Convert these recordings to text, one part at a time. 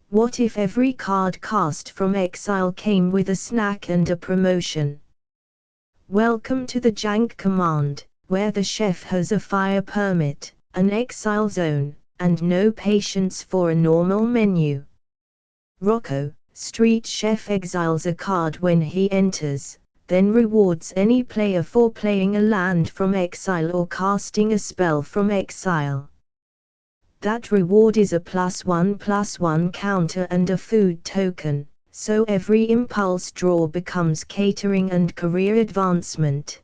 What if every card cast from Exile came with a snack and a promotion? Welcome to the Jank Command, where the chef has a fire permit, an Exile zone, and no patience for a normal menu. Rocco, Street Chef, exiles a card when he enters, then rewards any player for playing a land from Exile or casting a spell from Exile. That reward is a +1/+1 counter and a food token, so every impulse draw becomes catering and career advancement.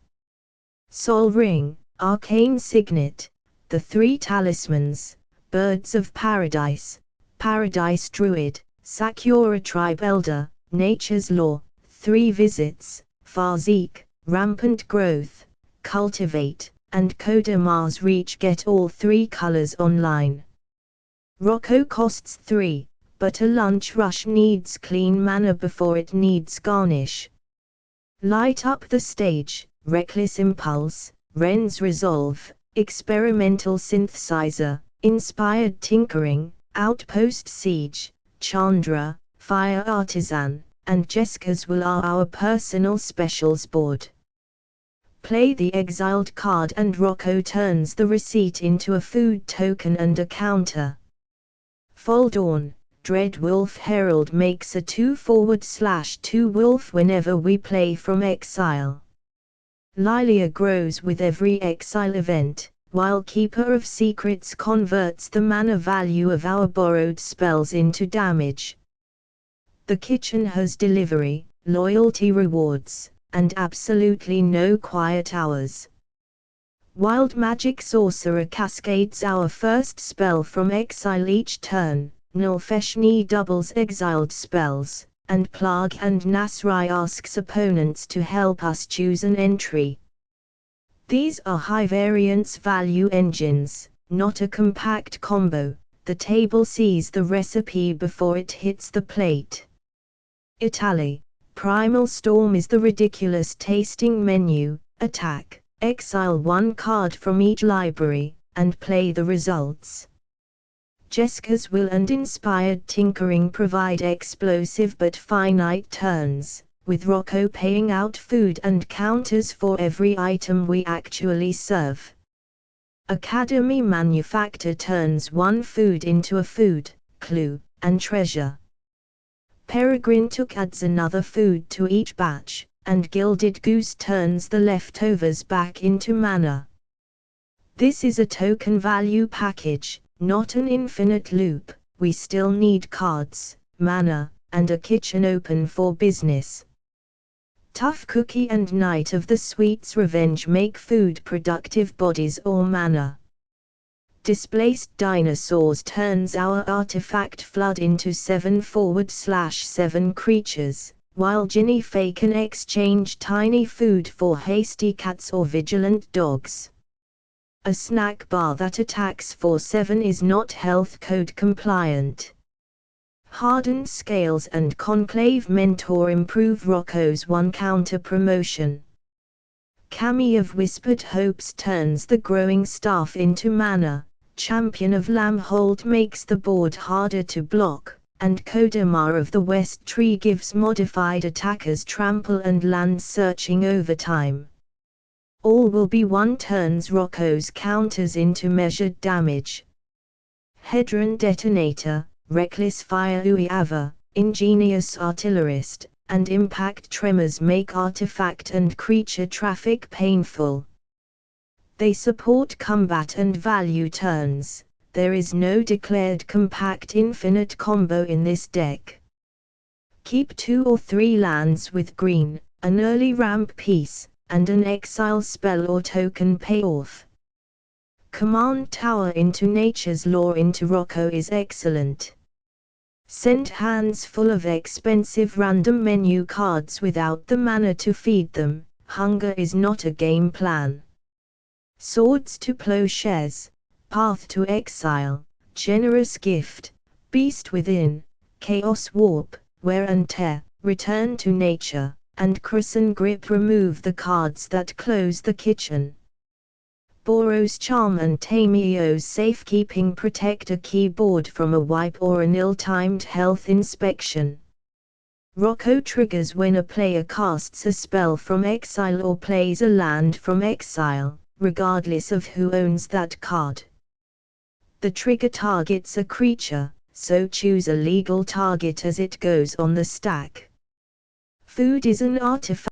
Sol Ring, Arcane Signet, the 3 talismans, Birds of Paradise, Paradise Druid, Sakura Tribe Elder, Nature's Law, 3 visits, Farzik, Rampant Growth, Cultivate, and Coda Mars Reach. Get all 3 colors online. Rocco costs 3, but a lunch rush needs clean mana before it needs garnish. Light up the stage, Reckless Impulse, Ren's Resolve, Experimental Synthesizer, Inspired Tinkering, Outpost Siege, Chandra, Fire Artisan, and Jessica's Will are our personal specials board. Play the exiled card and Rocco turns the receipt into a food token and a counter. Faldorn, Dread Wolf Herald makes a 2/2 wolf whenever we play from Exile. Lilia grows with every Exile event, while Keeper of Secrets converts the mana value of our borrowed spells into damage. The kitchen has delivery, loyalty rewards, and absolutely no quiet hours. Wild Magic Sorcerer cascades our first spell from Exile each turn. Nilfeshni doubles exiled spells, and Plague and Nasrai asks opponents to help us choose an entry. These are high variance value engines, not a compact combo. The table sees the recipe before it hits the plate. Italy, Primal Storm is the ridiculous tasting menu. Attack, exile 1 card from each library, and play the results. Jessica's Will and Inspired Tinkering provide explosive but finite turns, with Rocco paying out food and counters for every item we actually serve. Academy Manufactor turns 1 food into a food, clue, and treasure. Peregrine Took adds another food to each batch, and Gilded Goose turns the leftovers back into mana. This is a token value package, not an infinite loop. We still need cards, mana, and a kitchen open for business. Tough Cookie and Night of the Sweet's Revenge make food productive bodies or mana. Displaced Dinosaurs turns our artifact flood into 7/7 creatures, while Ginny Fae can exchange tiny food for hasty cats or vigilant dogs. A snack bar that attacks for 7 is not health code compliant. Hardened Scales and Conclave Mentor improve Rocco's 1 counter promotion. Cami of Whispered Hopes turns the growing staff into mana. Champion of Lamhold makes the board harder to block, and Kodamar of the West Tree gives modified attackers trample and land searching over time. All will be 1 turns Rocco's counters into measured damage. Hedron Detonator, Reckless Fire Uiava, Ingenious Artillerist, and Impact Tremors make artifact and creature traffic painful. They support combat and value turns. There is no declared compact infinite combo in this deck. Keep 2 or 3 lands with green, an early ramp piece, and an exile spell or token payoff. Command Tower into Nature's Law into Rocco is excellent. Send hands full of expensive random menu cards without the mana to feed them. Hunger is not a game plan. Swords to Plowshares, Path to Exile, Generous Gift, Beast Within, Chaos Warp, Wear and Tear, Return to Nature, and Crescent Grip remove the cards that close the kitchen. borrows charm and Tameo's safekeeping protect a keyboard from a wipe or an ill-timed health inspection. Rocco triggers when a player casts a spell from exile or plays a land from exile, regardless of who owns that card. The trigger targets a creature, so choose a legal target as it goes on the stack. Food is an artifact